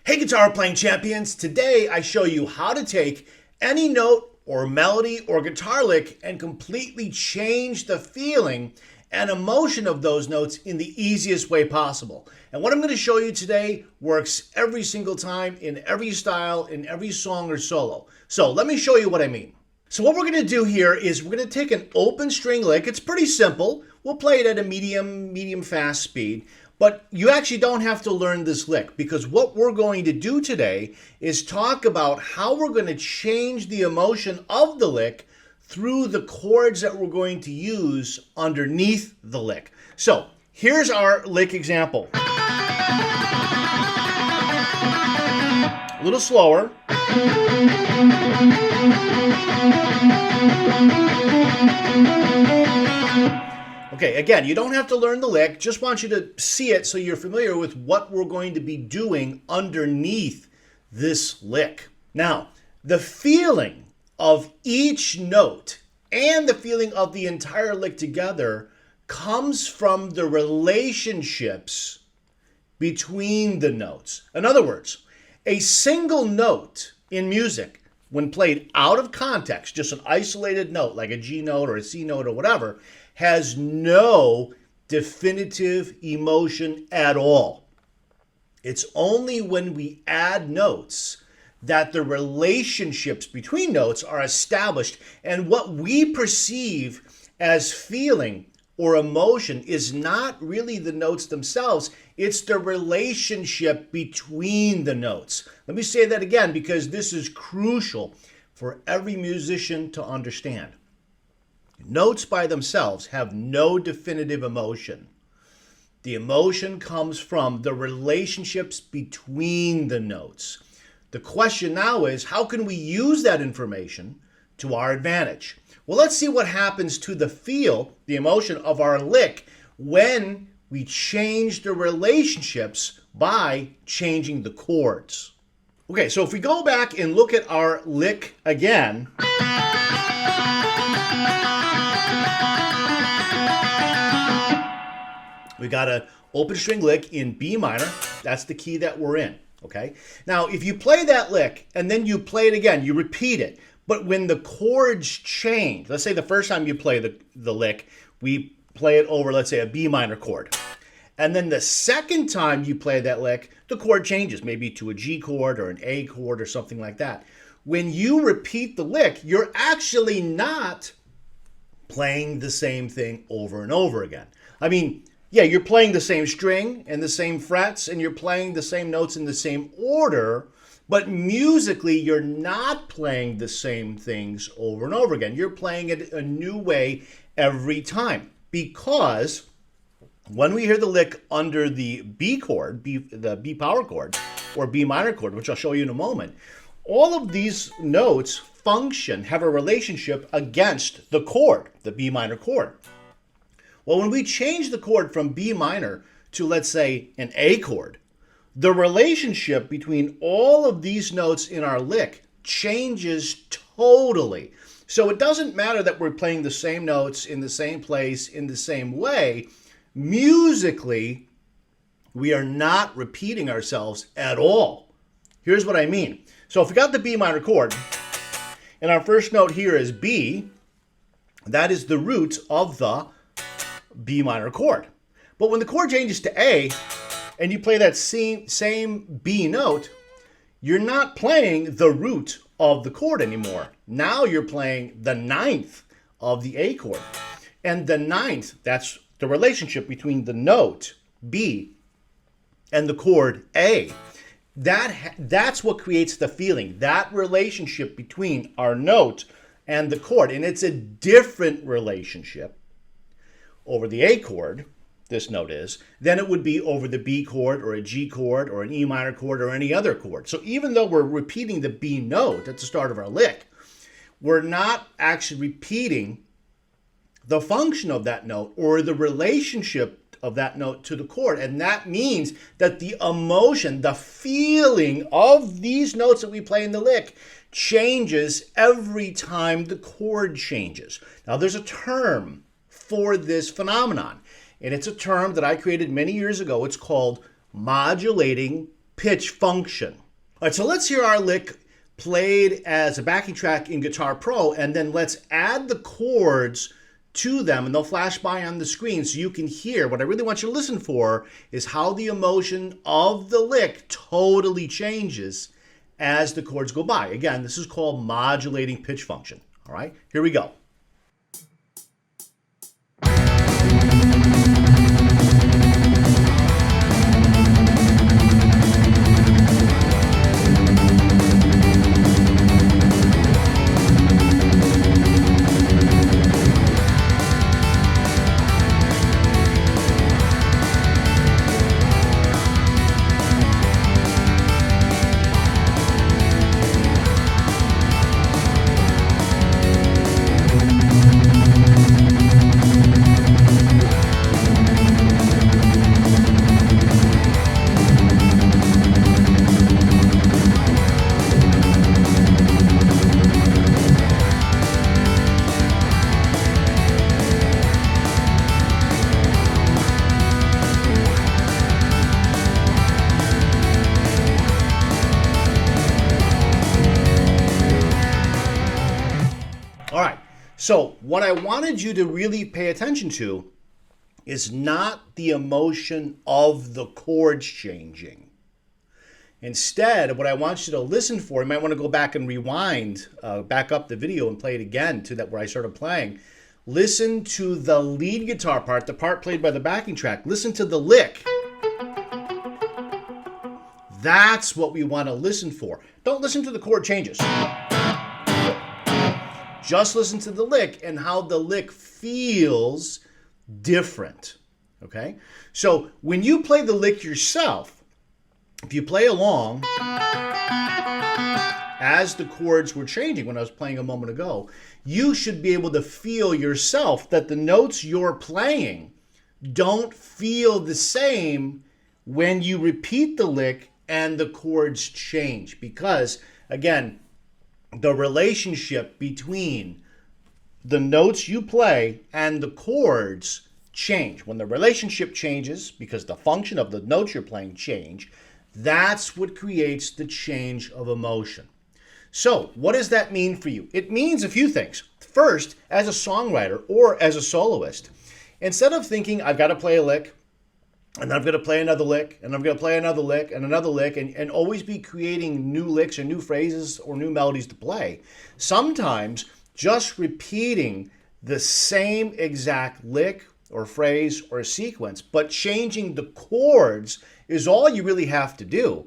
Hey guitar playing champions, today I show you how to take any note or melody or guitar lick and completely change the feeling and emotion of those notes in the easiest way possible. And what I'm going to show you today works every single time in every style, in every song or solo. So let me show you what I mean. So what we're going to do here is we're going to take an open string lick. It's pretty simple. We'll play it at a medium fast speed. But you actually don't have to learn this lick, because what we're going to do today is talk about how we're going to change the emotion of the lick through the chords that we're going to use underneath the lick. So here's our lick example. A little slower. Okay, again, you don't have to learn the lick, just want you to see it so you're familiar with what we're going to be doing underneath this lick. Now, the feeling of each note and the feeling of the entire lick together comes from the relationships between the notes. In other words, a single note in music, when played out of context, just an isolated note like a G note or a C note or whatever, has no definitive emotion at all. It's only when we add notes that the relationships between notes are established, and what we perceive as feeling or emotion is not really the notes themselves, it's the relationship between the notes. Let me say that again, because this is crucial for every musician to understand. Notes by themselves have no definitive emotion. The emotion comes from the relationships between the notes. The question now is, how can we use that information to our advantage? Well, let's see what happens to the feel, the emotion of our lick, when we change the relationships by changing the chords. Okay, so if we go back and look at our lick again, we got an open string lick in B minor. That's the key that we're in, okay? Now, if you play that lick and then you play it again, you repeat it, but when the chords change, let's say the first time you play the lick, we play it over, let's say, a B minor chord. And then the second time you play that lick, the chord changes, maybe to a G chord or an A chord or something like that. When you repeat the lick, you're actually not playing the same thing over and over again. I mean, yeah, you're playing the same string and the same frets, and you're playing the same notes in the same order, but musically, you're not playing the same things over and over again. You're playing it a new way every time, because when we hear the lick under the B chord, the B power chord, or B minor chord, which I'll show you in a moment, all of these notes function, have a relationship against the chord, the B minor chord. Well, when we change the chord from B minor to, let's say, an A chord, the relationship between all of these notes in our lick changes totally. So it doesn't matter that we're playing the same notes in the same place, in the same way. Musically, we are not repeating ourselves at all. Here's what I mean. So if we got the B minor chord, and our first note here is B, that is the root of the B minor chord. But when the chord changes to A, and you play that same B note, you're not playing the root of the chord anymore. Now you're playing the ninth of the A chord. And the ninth, that's the relationship between the note B and the chord A. That's what creates the feeling, that relationship between our note and the chord. And it's a different relationship over the A chord, this note is, than it would be over the B chord or a G chord or an E minor chord or any other chord. So even though we're repeating the B note at the start of our lick, we're not actually repeating the function of that note or the relationship of that note to the chord. And that means that the emotion, the feeling of these notes that we play in the lick changes every time the chord changes. Now, there's a term for this phenomenon, and it's a term that I created many years ago. It's called modulating pitch function. All right, so let's hear our lick played as a backing track in Guitar Pro, and then let's add the chords to them, and they'll flash by on the screen so you can hear. What I really want you to listen for is how the emotion of the lick totally changes as the chords go by. Again, this is called modulating pitch function. All right, here we go. All right, so what I wanted you to really pay attention to is not the emotion of the chords changing. Instead, what I want you to listen for, you might want to go back and rewind, back up the video and play it again to that where I started playing. Listen to the lead guitar part, the part played by the backing track. Listen to the lick. That's what we want to listen for. Don't listen to the chord changes. Just listen to the lick and how the lick feels different, okay? So when you play the lick yourself, if you play along as the chords were changing when I was playing a moment ago, you should be able to feel yourself that the notes you're playing don't feel the same when you repeat the lick and the chords change. Because, again, the relationship between the notes you play and the chords change. When the relationship changes, because the function of the notes you're playing change, that's what creates the change of emotion. So what does that mean for you? It means a few things. First, as a songwriter or as a soloist, instead of thinking I've got to play a lick, and then I'm going to play another lick, and I'm going to play another lick, and another lick, and always be creating new licks or new phrases or new melodies to play. Sometimes just repeating the same exact lick or phrase or sequence, but changing the chords is all you really have to do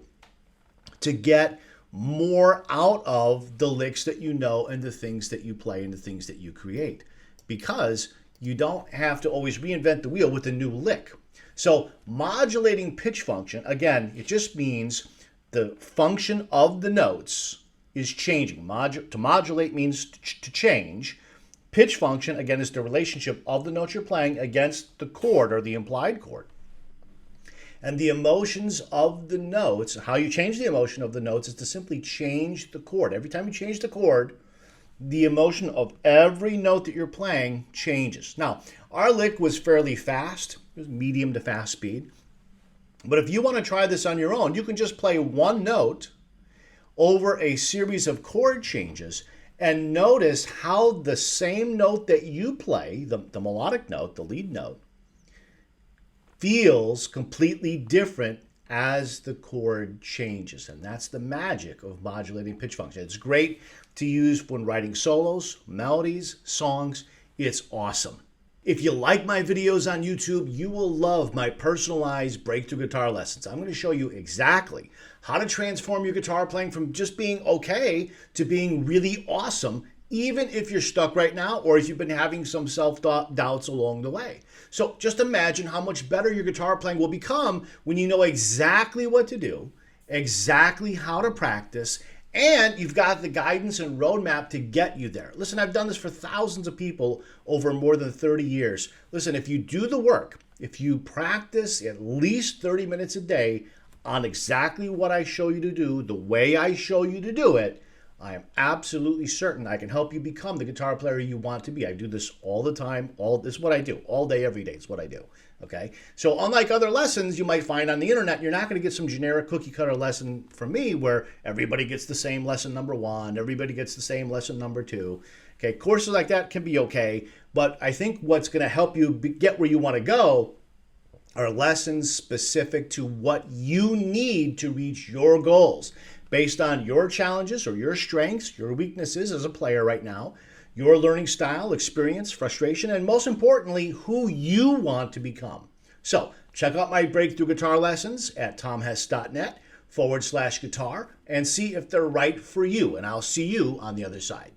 to get more out of the licks that you know and the things that you play and the things that you create. Because you don't have to always reinvent the wheel with a new lick. So modulating pitch function, again, it just means the function of the notes is changing. To modulate means to change. Pitch function, again, is the relationship of the notes you're playing against the chord or the implied chord. And the emotions of the notes, how you change the emotion of the notes is to simply change the chord. Every time you change the chord, the emotion of every note that you're playing changes. Now, our lick was fairly fast. It was medium to fast speed. But if you want to try this on your own, you can just play one note over a series of chord changes and notice how the same note that you play, the melodic note, the lead note, feels completely different as the chord changes. And that's the magic of modulating pitch function. It's great to use when writing solos, melodies, songs. It's awesome. If you like my videos on YouTube, you will love my personalized breakthrough guitar lessons. I'm going to show you exactly how to transform your guitar playing from just being okay to being really awesome, even if you're stuck right now or if you've been having some self-doubts along the way. So just imagine how much better your guitar playing will become when you know exactly what to do, exactly how to practice, and you've got the guidance and roadmap to get you there. Listen, I've done this for thousands of people over more than 30 years. Listen, if you do the work, if you practice at least 30 minutes a day on exactly what I show you to do, the way I show you to do it, I am absolutely certain I can help you become the guitar player you want to be. I do this all the time. This is what I do. All day, every day. It's what I do. Okay, so unlike other lessons you might find on the internet, you're not going to get some generic cookie cutter lesson from me where everybody gets the same lesson number 1, everybody gets the same lesson number 2. Okay, courses like that can be okay, but I think what's going to help you get where you want to go are lessons specific to what you need to reach your goals based on your challenges or your strengths, your weaknesses as a player right now, your learning style, experience, frustration, and most importantly, who you want to become. So check out my breakthrough guitar lessons at tomhess.net/guitar and see if they're right for you. And I'll see you on the other side.